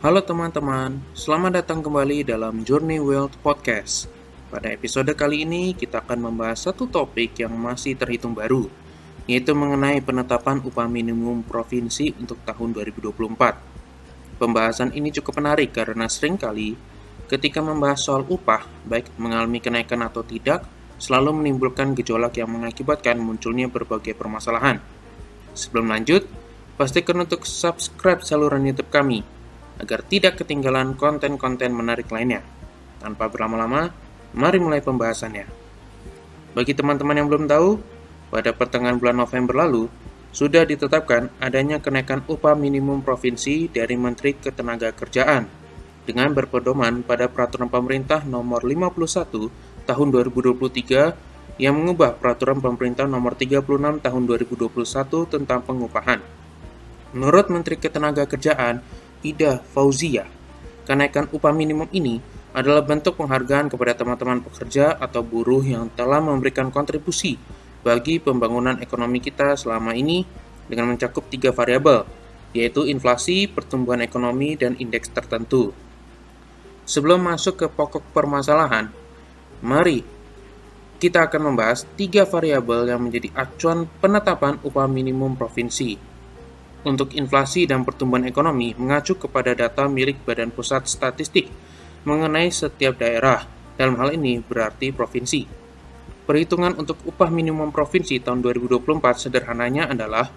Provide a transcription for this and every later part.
Halo teman-teman, selamat datang kembali dalam Journey Wealth Podcast. Pada episode kali ini kita akan membahas satu topik yang masih terhitung baru, yaitu mengenai penetapan upah minimum provinsi untuk tahun 2024. Pembahasan ini cukup menarik karena seringkali ketika membahas soal upah, baik mengalami kenaikan atau tidak, selalu menimbulkan gejolak yang mengakibatkan munculnya berbagai permasalahan. Sebelum lanjut, pastikan untuk subscribe saluran YouTube kami agar tidak ketinggalan konten-konten menarik lainnya. Tanpa berlama-lama, mari mulai pembahasannya. Bagi teman-teman yang belum tahu, pada pertengahan bulan November lalu, sudah ditetapkan adanya kenaikan upah minimum provinsi dari Menteri Ketenagakerjaan dengan berpedoman pada Peraturan Pemerintah Nomor 51 Tahun 2023 yang mengubah Peraturan Pemerintah Nomor 36 Tahun 2021 tentang pengupahan. Menurut Menteri Ketenagakerjaan, Ida Fauzia, kenaikan upah minimum ini adalah bentuk penghargaan kepada teman-teman pekerja atau buruh yang telah memberikan kontribusi bagi pembangunan ekonomi kita selama ini dengan mencakup 3 variabel, yaitu inflasi, pertumbuhan ekonomi, dan indeks tertentu. Sebelum masuk ke pokok permasalahan, mari kita akan membahas 3 variabel yang menjadi acuan penetapan upah minimum provinsi. Untuk inflasi dan pertumbuhan ekonomi mengacu kepada data milik Badan Pusat Statistik mengenai setiap daerah, dalam hal ini berarti provinsi. Perhitungan untuk upah minimum provinsi tahun 2024 sederhananya adalah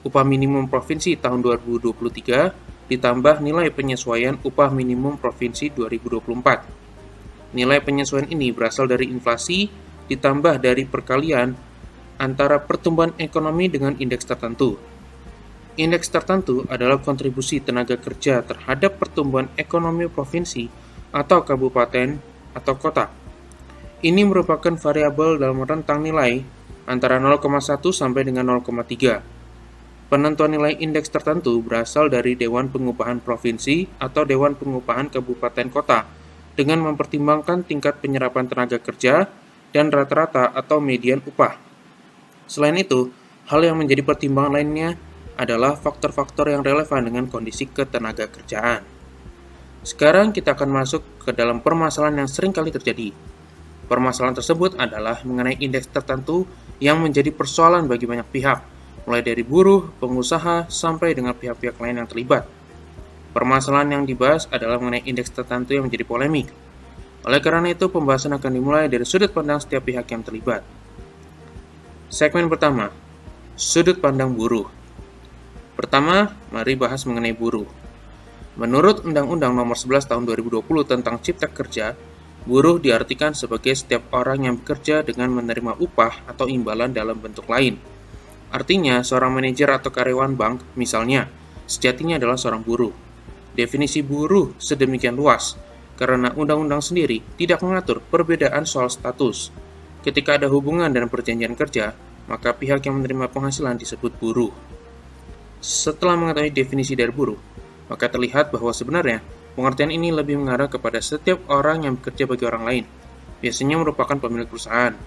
upah minimum provinsi tahun 2023 ditambah nilai penyesuaian upah minimum provinsi 2024. Nilai penyesuaian ini berasal dari inflasi ditambah dari perkalian antara pertumbuhan ekonomi dengan indeks tertentu. Indeks tertentu adalah kontribusi tenaga kerja terhadap pertumbuhan ekonomi provinsi atau kabupaten atau kota. Ini merupakan variabel dalam rentang nilai antara 0,1 sampai dengan 0,3. Penentuan nilai indeks tertentu berasal dari Dewan Pengupahan Provinsi atau Dewan Pengupahan Kabupaten Kota dengan mempertimbangkan tingkat penyerapan tenaga kerja dan rata-rata atau median upah. Selain itu, hal yang menjadi pertimbangan lainnya adalah faktor-faktor yang relevan dengan kondisi ketenaga kerjaan. Sekarang kita akan masuk ke dalam permasalahan yang sering kali terjadi. Permasalahan tersebut adalah mengenai indeks tertentu yang menjadi persoalan bagi banyak pihak, mulai dari buruh, pengusaha, sampai dengan pihak-pihak lain yang terlibat. Permasalahan yang dibahas adalah mengenai indeks tertentu yang menjadi polemik. Oleh karena itu, pembahasan akan dimulai dari sudut pandang setiap pihak yang terlibat. Segmen pertama, sudut pandang buruh. Pertama, mari bahas mengenai buruh. Menurut Undang-Undang Nomor 11 Tahun 2020 tentang Cipta Kerja, buruh diartikan sebagai setiap orang yang bekerja dengan menerima upah atau imbalan dalam bentuk lain. Artinya, seorang manajer atau karyawan bank, misalnya, sejatinya adalah seorang buruh. Definisi buruh sedemikian luas, karena undang-undang sendiri tidak mengatur perbedaan soal status. Ketika ada hubungan dan perjanjian kerja, maka pihak yang menerima penghasilan disebut buruh. Setelah mengetahui definisi dari buruh, maka terlihat bahwa sebenarnya pengertian ini lebih mengarah kepada setiap orang yang bekerja bagi orang lain, biasanya merupakan pemilik perusahaan.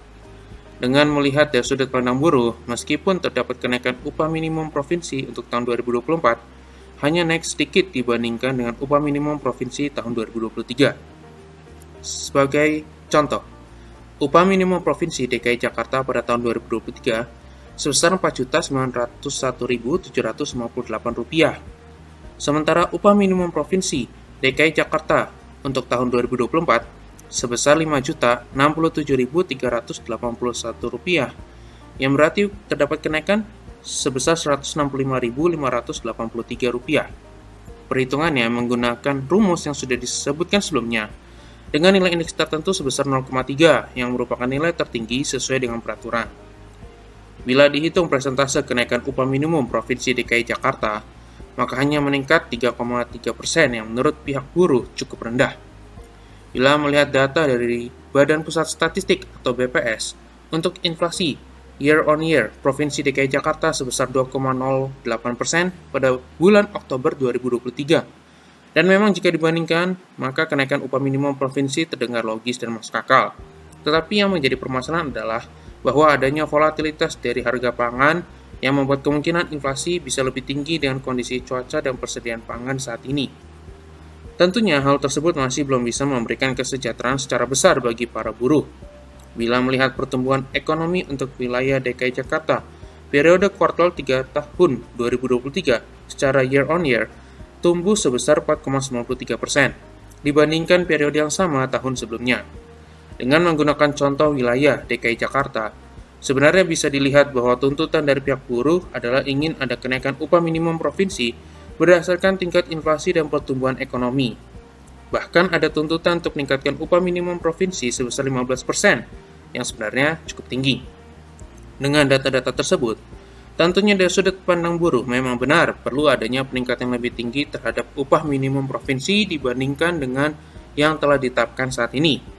Dengan melihat dari sudut pandang buruh, meskipun terdapat kenaikan upah minimum provinsi untuk tahun 2024, hanya naik sedikit dibandingkan dengan upah minimum provinsi tahun 2023. Sebagai contoh, upah minimum provinsi DKI Jakarta pada tahun 2023 sebesar Rp491.758. Sementara upah minimum provinsi DKI Jakarta untuk tahun 2024 sebesar Rp5.067.381, yang berarti terdapat kenaikan sebesar Rp165.583. Perhitungannya menggunakan rumus yang sudah disebutkan sebelumnya, dengan nilai indeks tertentu sebesar 0,3 yang merupakan nilai tertinggi sesuai dengan peraturan. Bila dihitung persentase kenaikan upah minimum Provinsi DKI Jakarta, maka hanya meningkat 3,3% yang menurut pihak buruh cukup rendah. Bila melihat data dari Badan Pusat Statistik atau BPS untuk inflasi year on year Provinsi DKI Jakarta sebesar 2,08% pada bulan Oktober 2023. Dan memang jika dibandingkan, maka kenaikan upah minimum provinsi terdengar logis dan masuk akal. Tetapi yang menjadi permasalahan adalah bahwa adanya volatilitas dari harga pangan yang membuat kemungkinan inflasi bisa lebih tinggi dengan kondisi cuaca dan persediaan pangan saat ini. Tentunya hal tersebut masih belum bisa memberikan kesejahteraan secara besar bagi para buruh. Bila melihat pertumbuhan ekonomi untuk wilayah DKI Jakarta, periode kuartal 3 tahun 2023 secara year on year tumbuh sebesar 4,93% dibandingkan periode yang sama tahun sebelumnya. Dengan menggunakan contoh wilayah DKI Jakarta, sebenarnya bisa dilihat bahwa tuntutan dari pihak buruh adalah ingin ada kenaikan upah minimum provinsi berdasarkan tingkat inflasi dan pertumbuhan ekonomi. Bahkan ada tuntutan untuk meningkatkan upah minimum provinsi sebesar 15%, yang sebenarnya cukup tinggi. Dengan data-data tersebut, tentunya dari sudut pandang buruh memang benar perlu adanya peningkatan yang lebih tinggi terhadap upah minimum provinsi dibandingkan dengan yang telah ditetapkan saat ini.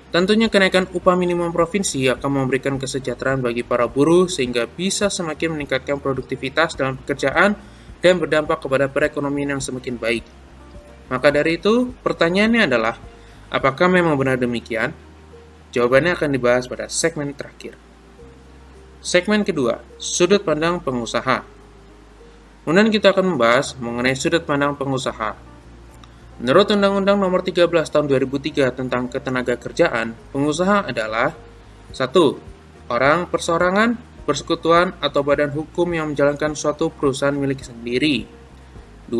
Tentunya kenaikan upah minimum provinsi akan memberikan kesejahteraan bagi para buruh sehingga bisa semakin meningkatkan produktivitas dalam pekerjaan dan berdampak kepada perekonomian yang semakin baik. Maka dari itu, pertanyaannya adalah, apakah memang benar demikian? Jawabannya akan dibahas pada segmen terakhir. Segmen kedua, sudut pandang pengusaha. Kemudian kita akan membahas mengenai sudut pandang pengusaha. Menurut Undang-Undang Nomor 13 Tahun 2003 tentang Ketenagakerjaan, pengusaha adalah 1. Orang perseorangan, persekutuan, atau badan hukum yang menjalankan suatu perusahaan milik sendiri. 2.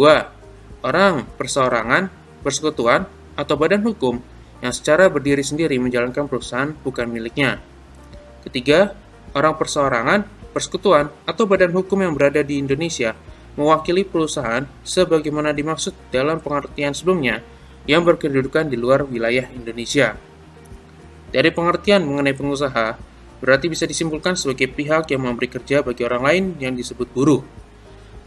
Orang perseorangan, persekutuan, atau badan hukum yang secara berdiri sendiri menjalankan perusahaan bukan miliknya. 3. Orang perseorangan, persekutuan, atau badan hukum yang berada di Indonesia mewakili perusahaan sebagaimana dimaksud dalam pengertian sebelumnya yang berkedudukan di luar wilayah Indonesia. Dari pengertian mengenai pengusaha, berarti bisa disimpulkan sebagai pihak yang memberi kerja bagi orang lain yang disebut buruh.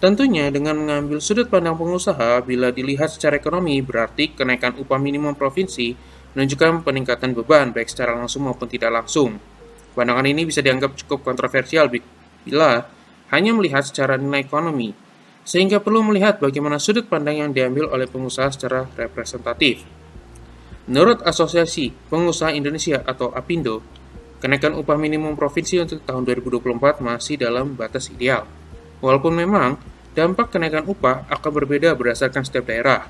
Tentunya dengan mengambil sudut pandang pengusaha, bila dilihat secara ekonomi, berarti kenaikan upah minimum provinsi menunjukkan peningkatan beban baik secara langsung maupun tidak langsung. Pandangan ini bisa dianggap cukup kontroversial bila hanya melihat secara nilai ekonomi, sehingga perlu melihat bagaimana sudut pandang yang diambil oleh pengusaha secara representatif. Menurut Asosiasi Pengusaha Indonesia atau APindo, kenaikan upah minimum provinsi untuk tahun 2024 masih dalam batas ideal. Walaupun memang dampak kenaikan upah akan berbeda berdasarkan setiap daerah.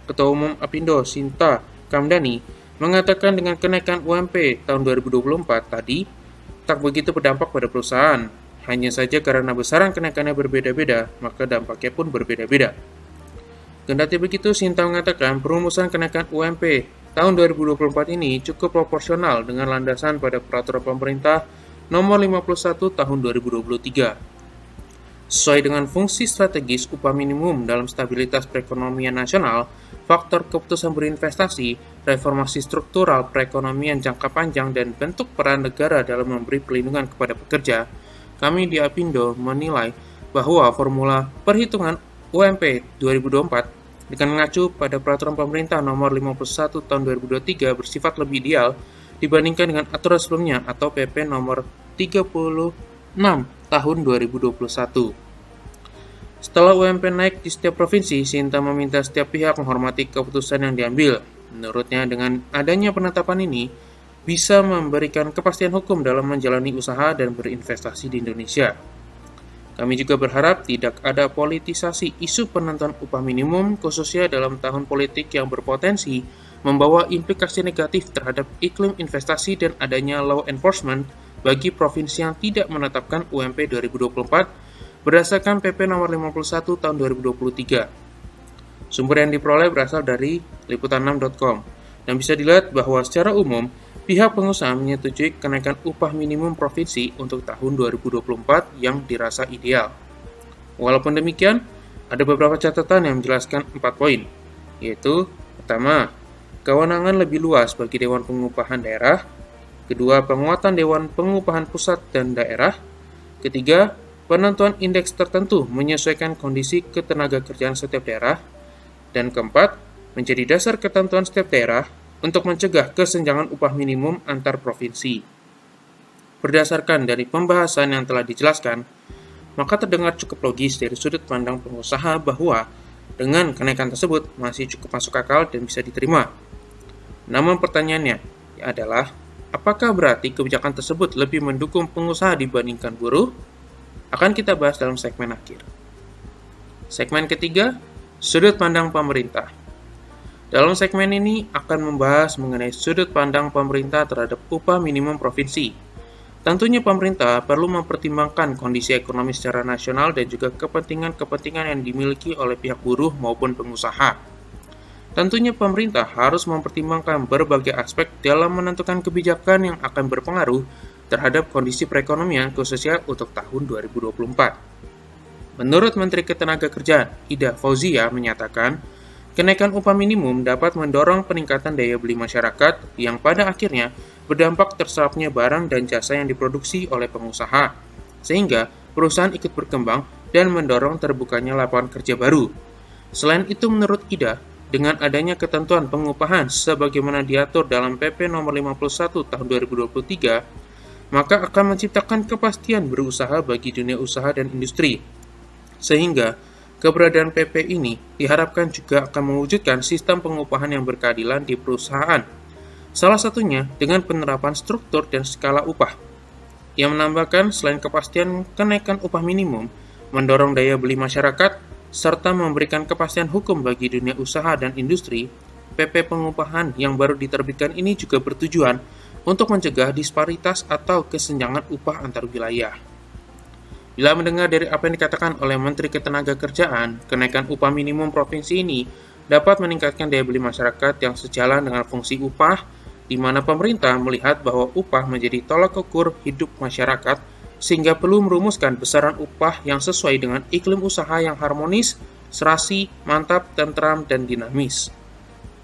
Ketua Umum APindo Sinta Kamdani mengatakan dengan kenaikan UMP tahun 2024 tadi tak begitu berdampak pada perusahaan. Hanya saja karena besaran kenaikannya berbeda-beda, maka dampaknya pun berbeda-beda. Kendati begitu, Sinta mengatakan perumusan kenaikan UMP tahun 2024 ini cukup proporsional dengan landasan pada Peraturan Pemerintah Nomor 51 Tahun 2023. Sesuai dengan fungsi strategis upah minimum dalam stabilitas perekonomian nasional, faktor keputusan berinvestasi, reformasi struktural perekonomian jangka panjang, dan bentuk peran negara dalam memberi perlindungan kepada pekerja, kami di APindo menilai bahwa formula perhitungan UMP 2024 dengan mengacu pada Peraturan Pemerintah Nomor 51 Tahun 2023 bersifat lebih ideal dibandingkan dengan aturan sebelumnya atau PP Nomor 36 Tahun 2021. Setelah UMP naik di setiap provinsi, Sinta meminta setiap pihak menghormati keputusan yang diambil. Menurutnya, dengan adanya penetapan ini, bisa memberikan kepastian hukum dalam menjalani usaha dan berinvestasi di Indonesia. Kami juga berharap tidak ada politisasi isu penentuan upah minimum, khususnya dalam tahun politik yang berpotensi membawa implikasi negatif terhadap iklim investasi dan adanya law enforcement bagi provinsi yang tidak menetapkan UMP 2024 berdasarkan PP Nomor 51 Tahun 2023. Sumber yang diperoleh berasal dari liputan6.com dan bisa dilihat bahwa secara umum pihak pengusaha menyetujui kenaikan upah minimum provinsi untuk tahun 2024 yang dirasa ideal. Walaupun demikian, ada beberapa catatan yang menjelaskan 4 poin, yaitu pertama, kewenangan lebih luas bagi Dewan Pengupahan Daerah, kedua, penguatan Dewan Pengupahan Pusat dan Daerah, ketiga, penentuan indeks tertentu menyesuaikan kondisi ketenagakerjaan setiap daerah, dan keempat, menjadi dasar ketentuan setiap daerah untuk mencegah kesenjangan upah minimum antar provinsi. Berdasarkan dari pembahasan yang telah dijelaskan, maka terdengar cukup logis dari sudut pandang pengusaha bahwa dengan kenaikan tersebut masih cukup masuk akal dan bisa diterima. Namun pertanyaannya adalah, apakah berarti kebijakan tersebut lebih mendukung pengusaha dibandingkan buruh? Akan kita bahas dalam segmen akhir. Segmen ketiga, sudut pandang pemerintah. Dalam segmen ini akan membahas mengenai sudut pandang pemerintah terhadap upah minimum provinsi. Tentunya pemerintah perlu mempertimbangkan kondisi ekonomi secara nasional dan juga kepentingan-kepentingan yang dimiliki oleh pihak buruh maupun pengusaha. Tentunya pemerintah harus mempertimbangkan berbagai aspek dalam menentukan kebijakan yang akan berpengaruh terhadap kondisi perekonomian khususnya untuk tahun 2024. Menurut Menteri Ketenagakerjaan Ida Fauzia menyatakan, kenaikan upah minimum dapat mendorong peningkatan daya beli masyarakat yang pada akhirnya berdampak terserapnya barang dan jasa yang diproduksi oleh pengusaha, sehingga perusahaan ikut berkembang dan mendorong terbukanya lapangan kerja baru. Selain itu, menurut Ida, dengan adanya ketentuan pengupahan sebagaimana diatur dalam PP Nomor 51 Tahun 2023, maka akan menciptakan kepastian berusaha bagi dunia usaha dan industri, sehingga keberadaan PP ini diharapkan juga akan mewujudkan sistem pengupahan yang berkeadilan di perusahaan. Salah satunya dengan penerapan struktur dan skala upah. Ia menambahkan selain kepastian kenaikan upah minimum, mendorong daya beli masyarakat, serta memberikan kepastian hukum bagi dunia usaha dan industri, PP pengupahan yang baru diterbitkan ini juga bertujuan untuk mencegah disparitas atau kesenjangan upah antar wilayah. Bila mendengar dari apa yang dikatakan oleh Menteri Ketenagakerjaan, kenaikan upah minimum provinsi ini dapat meningkatkan daya beli masyarakat yang sejalan dengan fungsi upah, di mana pemerintah melihat bahwa upah menjadi tolak ukur hidup masyarakat, sehingga perlu merumuskan besaran upah yang sesuai dengan iklim usaha yang harmonis, serasi, mantap, tentram, dan dinamis.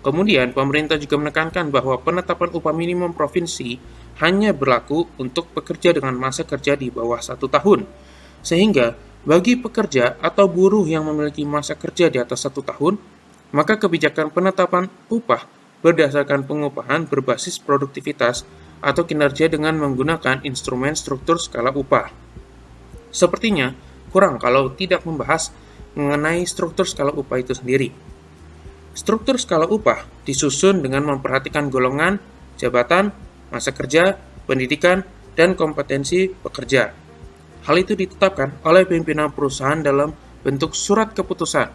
Kemudian, pemerintah juga menekankan bahwa penetapan upah minimum provinsi hanya berlaku untuk pekerja dengan masa kerja di bawah 1 tahun, sehingga bagi pekerja atau buruh yang memiliki masa kerja di atas 1 tahun, maka kebijakan penetapan upah berdasarkan pengupahan berbasis produktivitas atau kinerja dengan menggunakan instrumen struktur skala upah. Sepertinya kurang kalau tidak membahas mengenai struktur skala upah itu sendiri. Struktur skala upah disusun dengan memperhatikan golongan, jabatan, masa kerja, pendidikan, dan kompetensi pekerja. Hal itu ditetapkan oleh pimpinan perusahaan dalam bentuk surat keputusan,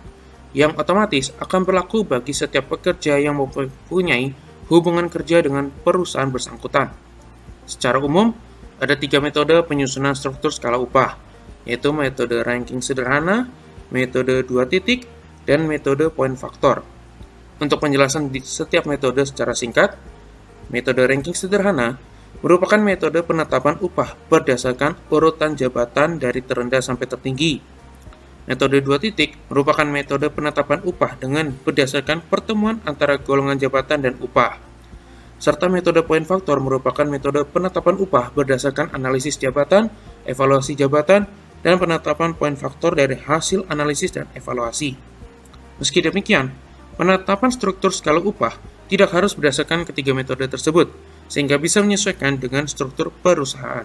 yang otomatis akan berlaku bagi setiap pekerja yang mempunyai hubungan kerja dengan perusahaan bersangkutan. Secara umum, ada 3 metode penyusunan struktur skala upah, yaitu metode ranking sederhana, metode 2 titik, dan metode poin faktor. Untuk penjelasan di setiap metode secara singkat, metode ranking sederhana merupakan metode penetapan upah berdasarkan urutan jabatan dari terendah sampai tertinggi. Metode 2 titik merupakan metode penetapan upah dengan berdasarkan pertemuan antara golongan jabatan dan upah. Serta metode poin faktor merupakan metode penetapan upah berdasarkan analisis jabatan, evaluasi jabatan, dan penetapan poin faktor dari hasil analisis dan evaluasi. Meski demikian, penetapan struktur skala upah tidak harus berdasarkan ketiga metode tersebut, sehingga bisa menyesuaikan dengan struktur perusahaan.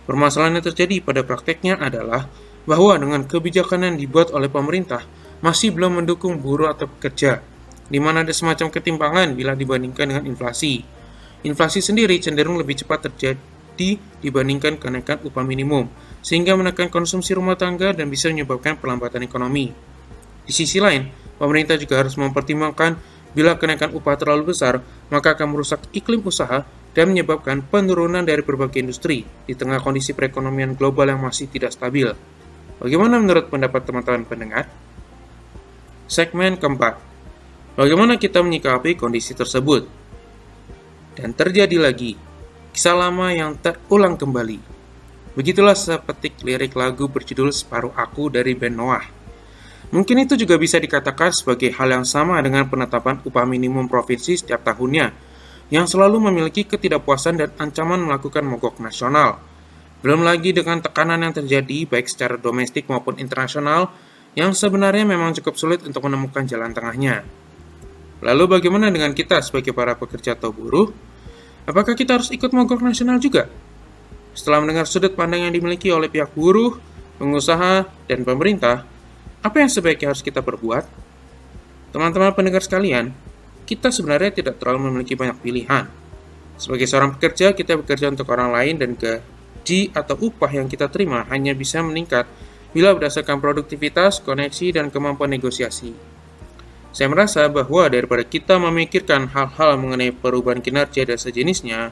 Permasalahan yang terjadi pada prakteknya adalah bahwa dengan kebijakan yang dibuat oleh pemerintah masih belum mendukung buruh atau pekerja, di mana ada semacam ketimpangan bila dibandingkan dengan inflasi. Inflasi sendiri cenderung lebih cepat terjadi dibandingkan kenaikan upah minimum, sehingga menekan konsumsi rumah tangga dan bisa menyebabkan perlambatan ekonomi. Di sisi lain, pemerintah juga harus mempertimbangkan bila kenaikan upah terlalu besar, maka akan merusak iklim usaha dan menyebabkan penurunan dari berbagai industri di tengah kondisi perekonomian global yang masih tidak stabil. Bagaimana menurut pendapat teman-teman pendengar? Segmen keempat. Bagaimana kita menyikapi kondisi tersebut? Dan terjadi lagi, kisah lama yang terulang kembali. Begitulah sepetik lirik lagu berjudul Separuh Aku dari band Noah. Mungkin itu juga bisa dikatakan sebagai hal yang sama dengan penetapan upah minimum provinsi setiap tahunnya, yang selalu memiliki ketidakpuasan dan ancaman melakukan mogok nasional. Belum lagi dengan tekanan yang terjadi baik secara domestik maupun internasional, yang sebenarnya memang cukup sulit untuk menemukan jalan tengahnya. Lalu bagaimana dengan kita sebagai para pekerja atau buruh? Apakah kita harus ikut mogok nasional juga? Setelah mendengar sudut pandang yang dimiliki oleh pihak buruh, pengusaha, dan pemerintah, apa yang sebaiknya harus kita perbuat? Teman-teman pendengar sekalian, kita sebenarnya tidak terlalu memiliki banyak pilihan. Sebagai seorang pekerja, kita bekerja untuk orang lain dan gaji atau upah yang kita terima hanya bisa meningkat bila berdasarkan produktivitas, koneksi, dan kemampuan negosiasi. Saya merasa bahwa daripada kita memikirkan hal-hal mengenai perubahan kinerja dan sejenisnya,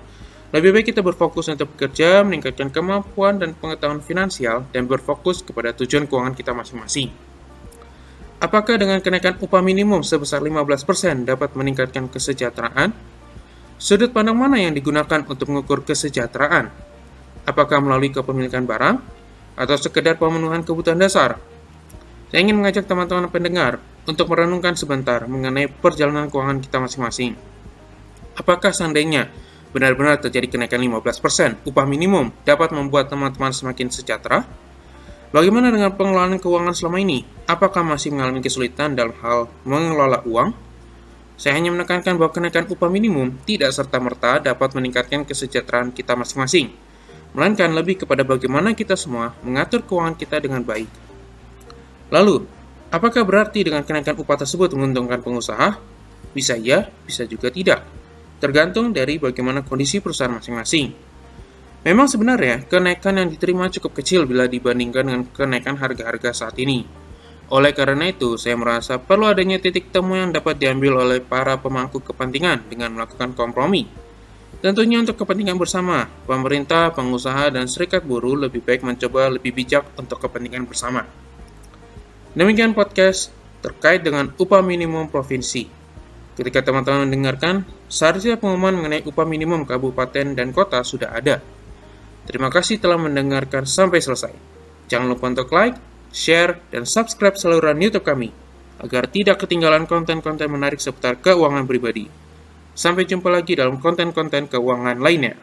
lebih baik kita berfokus untuk bekerja, meningkatkan kemampuan dan pengetahuan finansial, dan berfokus kepada tujuan keuangan kita masing-masing. Apakah dengan kenaikan upah minimum sebesar 15% dapat meningkatkan kesejahteraan? Sudut pandang mana yang digunakan untuk mengukur kesejahteraan? Apakah melalui kepemilikan barang? Atau sekedar pemenuhan kebutuhan dasar? Saya ingin mengajak teman-teman pendengar untuk merenungkan sebentar mengenai perjalanan keuangan kita masing-masing. Apakah seandainya benar-benar terjadi kenaikan 15% upah minimum dapat membuat teman-teman semakin sejahtera? Bagaimana dengan pengelolaan keuangan selama ini? Apakah masih mengalami kesulitan dalam hal mengelola uang? Saya hanya menekankan bahwa kenaikan upah minimum tidak serta-merta dapat meningkatkan kesejahteraan kita masing-masing, melainkan lebih kepada bagaimana kita semua mengatur keuangan kita dengan baik. Lalu, apakah berarti dengan kenaikan upah tersebut menguntungkan pengusaha? Bisa ya, bisa juga tidak. Tergantung dari bagaimana kondisi perusahaan masing-masing. Memang sebenarnya, kenaikan yang diterima cukup kecil bila dibandingkan dengan kenaikan harga-harga saat ini. Oleh karena itu, saya merasa perlu adanya titik temu yang dapat diambil oleh para pemangku kepentingan dengan melakukan kompromi. Tentunya untuk kepentingan bersama, pemerintah, pengusaha, dan serikat buruh lebih baik mencoba lebih bijak untuk kepentingan bersama. Demikian podcast terkait dengan upah minimum provinsi. Ketika teman-teman mendengarkan, seharusnya pengumuman mengenai upah minimum kabupaten dan kota sudah ada. Terima kasih telah mendengarkan sampai selesai. Jangan lupa untuk like, share, dan subscribe saluran YouTube kami, agar tidak ketinggalan konten-konten menarik seputar keuangan pribadi. Sampai jumpa lagi dalam konten-konten keuangan lainnya.